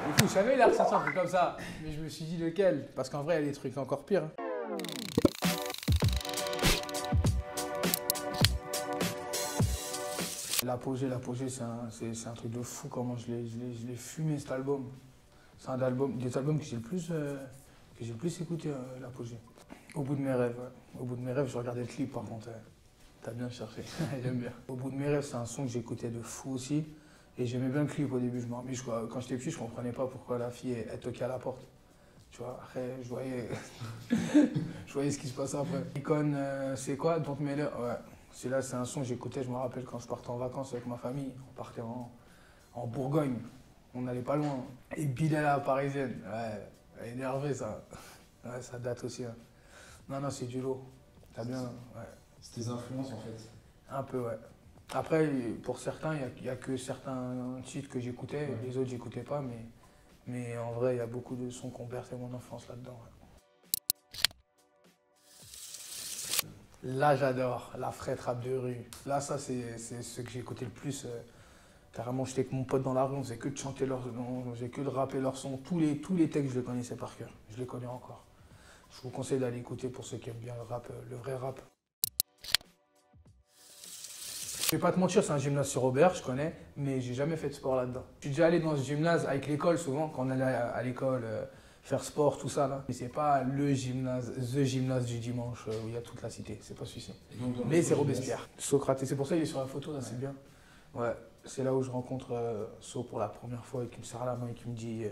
Du coup, je savais, il a ressorti un truc comme ça. Mais je me suis dit lequel? Parce qu'en vrai, il y a des trucs encore pires. L'apogée, c'est un truc de fou comment je l'ai fumé cet album. C'est un des albums que j'ai le plus écouté, l'apogée. Au bout de mes rêves, ouais. Au bout de mes rêves, je regardais le clip par contre. T'as bien cherché, j'aime bien. Au bout de mes rêves, c'est un son que j'écoutais de fou aussi. Et j'aimais bien le clip au début. Quand j'étais petit, je comprenais pas pourquoi la fille elle toquait à la porte. Tu vois, après, je voyais ce qui se passait après. Icône, c'est quoi? Don't Miller? Ouais. C'est un son que j'écoutais, je me rappelle quand je partais en vacances avec ma famille. On partait en Bourgogne. On n'allait pas loin. Et Bilal la parisienne. Ouais, elle est énervée ça. Ouais, ça date aussi. Hein. Non, c'est du lourd. T'as bien. Ouais. C'est tes influences en fait. Un peu, ouais. Après, pour certains, il y a que certains titres que j'écoutais, Ouais. les autres, j'écoutais pas, mais en vrai, il y a beaucoup de sons qui ont bercé mon enfance là-dedans. Ouais. Là, j'adore la frette rap de rue. Là, ça, c'est ce que j'ai écouté le plus. Carrément, j'étais avec mon pote dans la rue, on faisait que de chanter leurs noms, on faisait que de rapper leurs sons. Tous les textes, je les connaissais par cœur. Je les connais encore. Je vous conseille d'aller écouter pour ceux qui aiment bien le rap, le vrai rap. Je vais pas te mentir, c'est un gymnase sur Aubert, je connais, mais j'ai jamais fait de sport là-dedans. Je suis déjà allé dans ce gymnase avec l'école souvent, quand on allait à l'école faire sport, tout ça là. Mais c'est pas the gymnase du dimanche où il y a toute la cité, c'est pas celui-ci. Mais c'est Robespierre. Socrate, c'est pour ça qu'il est sur la photo là, c'est bien. Ouais, c'est là où je rencontre So pour la première fois et qui me serre la main et qui me dit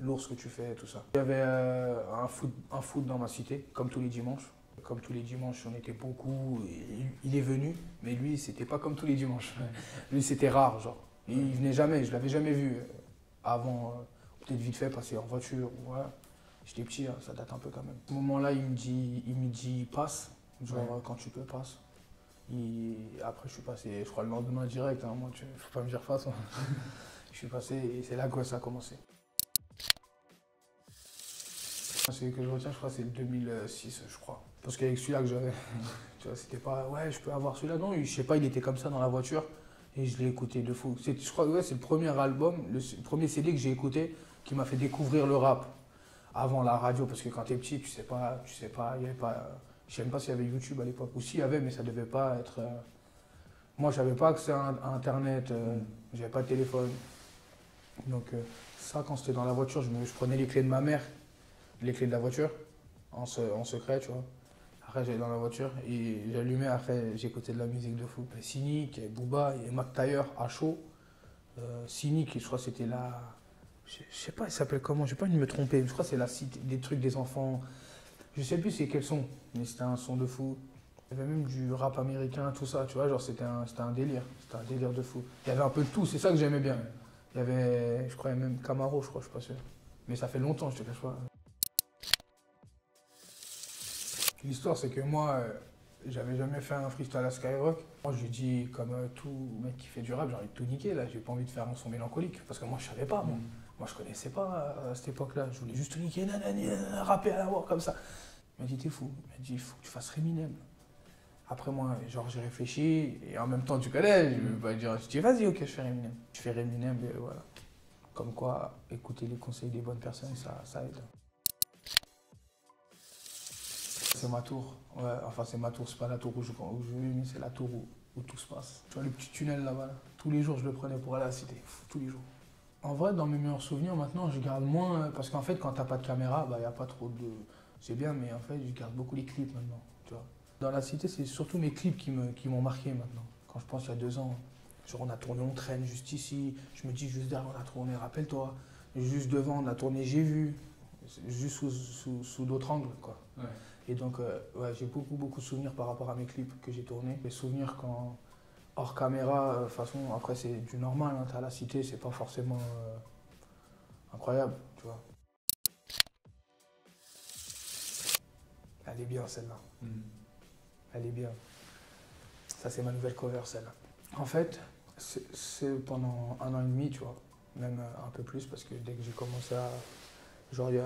l'ours que tu fais, tout ça. Il y avait un foot dans ma cité, comme tous les dimanches. Comme tous les dimanches, on était beaucoup. Il est venu, mais lui, c'était pas comme tous les dimanches. Ouais. Lui, c'était rare, genre. Il venait jamais, je l'avais jamais vu avant, peut-être vite fait, passer en voiture. Ouais. J'étais petit, hein, ça date un peu quand même. À ce moment-là, il me dit passe, genre ouais. Quand tu peux, passe. Après, je suis passé, je crois, le lendemain direct. Hein, moi, faut pas me dire face. Hein. Je suis passé et c'est là que ça a commencé. Celui que je retiens, je crois, c'est le 2006, je crois. Parce qu'avec celui-là que j'avais, tu vois, c'était pas, ouais, je peux avoir celui-là. Non, je sais pas, il était comme ça dans la voiture et je l'ai écouté de fou. Je crois que ouais, c'est le premier album, le premier CD que j'ai écouté qui m'a fait découvrir le rap avant la radio. Parce que quand t'es petit, tu sais pas, il y avait pas, je sais même pas s'il y avait YouTube à l'époque. Ou s'il y avait, mais ça devait pas être. Moi, j'avais pas accès à Internet, j'avais pas de téléphone. Donc, ça, quand c'était dans la voiture, je prenais les clés de ma mère. Les clés de la voiture, en secret, tu vois. Après, j'allais dans la voiture et j'allumais, après, j'écoutais de la musique de fou. Cynic, Booba, et Mac Taylor, à chaud. Cynic, je crois que c'était la... Je sais pas, il s'appelle comment, j'ai pas envie de me tromper. Je crois que c'est la cité des trucs des enfants. Je sais plus c'est quel son, mais c'était un son de fou. Il y avait même du rap américain, tout ça, tu vois, genre c'était un délire. C'était un délire de fou. Il y avait un peu de tout, c'est ça que j'aimais bien. Il y avait, je crois, même Camaro, je crois, je suis pas sûr. Mais ça fait longtemps, je te cache pas. L'histoire, c'est que moi, j'avais jamais fait un freestyle à Skyrock. Moi, je lui dis, comme tout mec qui fait du rap, j'ai envie de tout niquer, là, j'ai pas envie de faire un son mélancolique. Parce que moi, je savais pas, moi. Moi, je connaissais pas à cette époque-là. Je voulais juste tout niquer, nanani, rapper à la mort, comme ça. Il m'a dit, t'es fou. Il m'a dit, il faut que tu fasses Eminem. Après, moi, genre, j'ai réfléchi, et en même temps, tu connais, je dis, vas-y, ok, je fais Eminem. Je fais Eminem, et voilà. Comme quoi, écouter les conseils des bonnes personnes, ça aide. C'est ma tour, ouais, enfin c'est ma tour, c'est pas la tour où je vis, mais c'est la tour où tout se passe. Tu vois le petit tunnel là-bas, là. Tous les jours je le prenais pour aller à la cité, tous les jours. En vrai, dans mes meilleurs souvenirs maintenant, je garde moins, parce qu'en fait quand t'as pas de caméra, bah y a pas trop de... C'est bien, mais en fait je garde beaucoup les clips maintenant, tu vois. Dans la cité, c'est surtout mes clips qui m'ont marqué maintenant. Quand je pense il y a 2 ans, genre on a tourné On traîne juste ici, je me dis juste derrière on a tourné Rappelle-toi, juste devant on a tourné J'ai vu, juste sous d'autres angles quoi. Ouais. Et donc, ouais, j'ai beaucoup de souvenirs par rapport à mes clips que j'ai tournés. Les souvenirs quand, hors caméra, de toute façon, après c'est du normal, hein, t'es à la cité, c'est pas forcément incroyable, tu vois. Elle est bien celle-là. Elle est bien. Ça, c'est ma nouvelle cover, celle-là. En fait, c'est pendant 1 an et demi, tu vois, même un peu plus, parce que dès que j'ai commencé à... Genre, il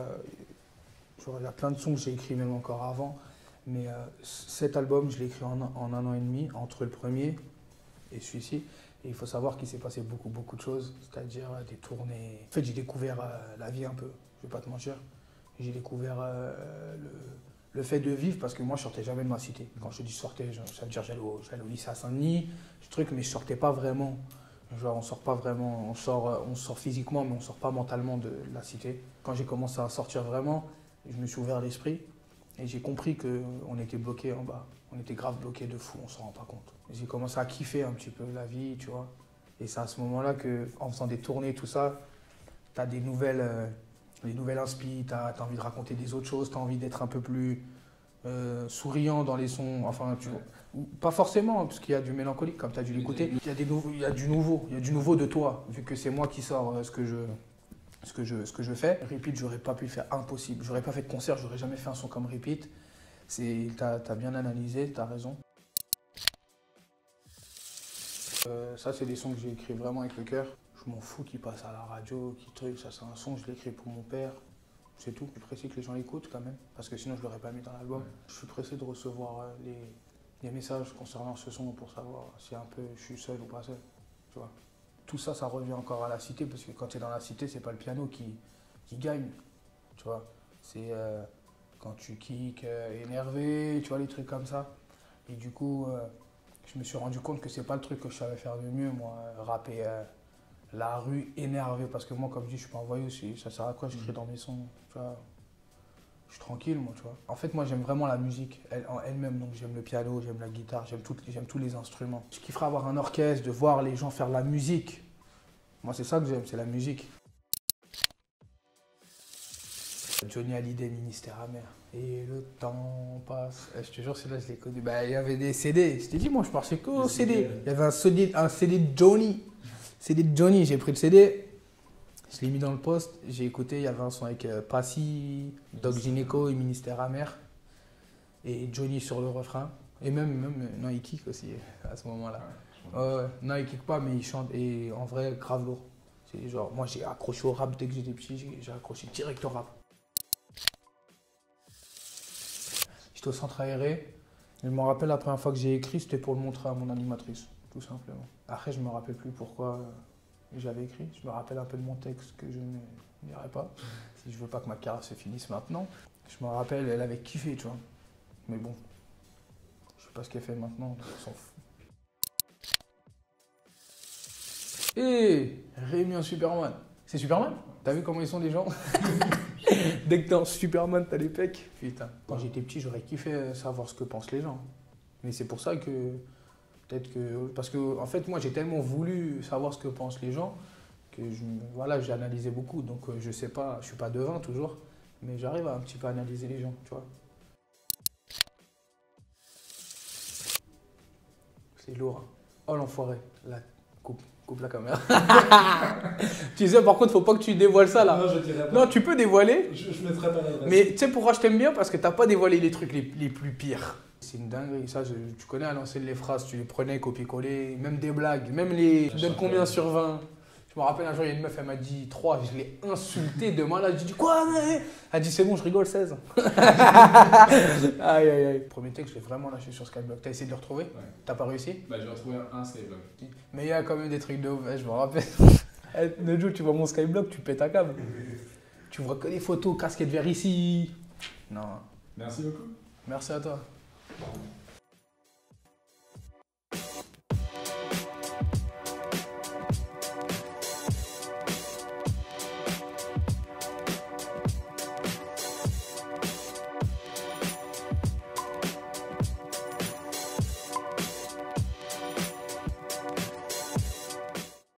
y a plein de sons que j'ai écrits même encore avant, mais cet album, je l'ai écrit en 1 an et demi, entre le premier et celui-ci. Et il faut savoir qu'il s'est passé beaucoup de choses, c'est-à-dire des tournées. En fait, j'ai découvert la vie un peu, je vais pas te mentir. J'ai découvert le fait de vivre parce que moi, je sortais jamais de ma cité. Quand je dis sortais, ça veut dire j'allais au lycée à Saint-Denis, ce truc, mais je sortais pas vraiment. Genre, on sort pas vraiment, on sort physiquement, mais on sort pas mentalement de la cité. Quand j'ai commencé à sortir vraiment, je me suis ouvert l'esprit et j'ai compris qu'on était bloqué en bas. On était grave bloqué de fou, on s'en rend pas compte. J'ai commencé à kiffer un petit peu la vie, tu vois. Et c'est à ce moment-là qu'en faisant des tournées, tout ça, tu as des nouvelles inspi, tu as envie de raconter des autres choses, tu as envie d'être un peu plus souriant dans les sons. Enfin, tu vois. Pas forcément, parce qu'il y a du mélancolique, comme tu as dû l'écouter. Il y a du nouveau de toi, vu que c'est moi qui sors ce que je fais. Repeat, j'aurais pas pu le faire, impossible. J'aurais pas fait de concert, j'aurais jamais fait un son comme Repeat. T'as bien analysé, t'as raison. Ça, c'est des sons que j'ai écrits vraiment avec le cœur. Je m'en fous qu'ils passent à la radio, qu'ils truc. Ça, c'est un son, je l'ai écrit pour mon père. C'est tout. Je suis pressé que les gens l'écoutent quand même, parce que sinon, je l'aurais pas mis dans l'album. Je suis pressé de recevoir les messages concernant ce son pour savoir si un peu je suis seul ou pas seul. Tu vois. Tout ça, ça revient encore à la cité, parce que quand tu es dans la cité, c'est pas le piano qui gagne. Tu vois. C'est quand tu kicks énervé, tu vois, les trucs comme ça. Et du coup, je me suis rendu compte que c'est pas le truc que je savais faire de mieux, moi, rapper la rue énervé. Parce que moi, comme je dis, je suis pas un voyou, ça sert à quoi j'écris dans mes sons, tu vois. Je suis tranquille, moi, tu vois. En fait, moi, j'aime vraiment la musique en elle-même. Donc, j'aime le piano, j'aime la guitare, j'aime tous les instruments. Je kifferais avoir un orchestre, de voir les gens faire de la musique. Moi, c'est ça que j'aime, c'est la musique. Johnny Hallyday, Ministère amer. Et le temps passe. Je te jure, celui-là, je l'ai connu. Bah, il y avait des CD. Je t'ai dit, moi, je pensais qu'au CD. Il y avait un CD de Johnny. CD de Johnny, j'ai pris le CD. Je l'ai mis dans le poste. J'ai écouté, il y avait un son avec Passy, Doc Gineco et Ministère amer. Et Johnny sur le refrain. Et même non, il kick aussi à ce moment-là. Non, il kick pas, mais il chante. Et en vrai, grave lourd. C'est genre, moi, j'ai accroché au rap dès que j'étais petit. J'ai accroché direct au rap. J'étais au centre aéré. Je me rappelle la première fois que j'ai écrit, c'était pour le montrer à mon animatrice, tout simplement. Après, je me rappelle plus pourquoi j'avais écrit. Je me rappelle un peu de mon texte que je ne dirai pas, si je veux pas que ma carrière se finisse maintenant. Je me rappelle, elle avait kiffé, tu vois. Mais bon, je sais pas ce qu'elle fait maintenant, on s'en fout. Hé, Rémi en Superman. C'est Superman? T'as vu comment ils sont les gens? Dès que t'es en Superman, t'as les pecs. Putain. Quand j'étais petit, j'aurais kiffé savoir ce que pensent les gens. Mais c'est pour ça que, peut-être que... Parce que, en fait, moi, j'ai tellement voulu savoir ce que pensent les gens que, voilà, j'ai analysé beaucoup. Donc, je sais pas, je suis pas devin toujours, mais j'arrive à un petit peu analyser les gens, tu vois. C'est lourd. Hein. Oh, l'enfoiré. La coupe la caméra. Tu sais, par contre, faut pas que tu dévoiles ça là. Non, je dirais pas. Non, tu peux dévoiler. Je mettrai pas l'adresse. Mais tu sais pourquoi je t'aime bien? Parce que t'as pas dévoilé les trucs les plus pires. C'est une dinguerie. Ça, tu connais à l'ancienne les phrases, tu les prenais, copier-coller, même des blagues, même les. Tu donnes combien sur 20? Je me rappelle un jour, il y a une meuf, elle m'a dit 3, je l'ai insultée de malade. J'ai dit quoi? Mais... Elle a dit c'est bon, je rigole, 16. Aïe, aïe, aïe. Premier texte, je l'ai vraiment lâché sur Skyblock. T'as essayé de le retrouver? Ouais. T'as pas réussi? Bah, j'ai retrouvé un Skyblock. Mais il y a quand même des trucs de ouf, je me rappelle. Le jour, tu vois mon Skyblock, tu pètes un câble. Tu vois que des photos, casquette vers ici. Non. Merci beaucoup. Merci à toi.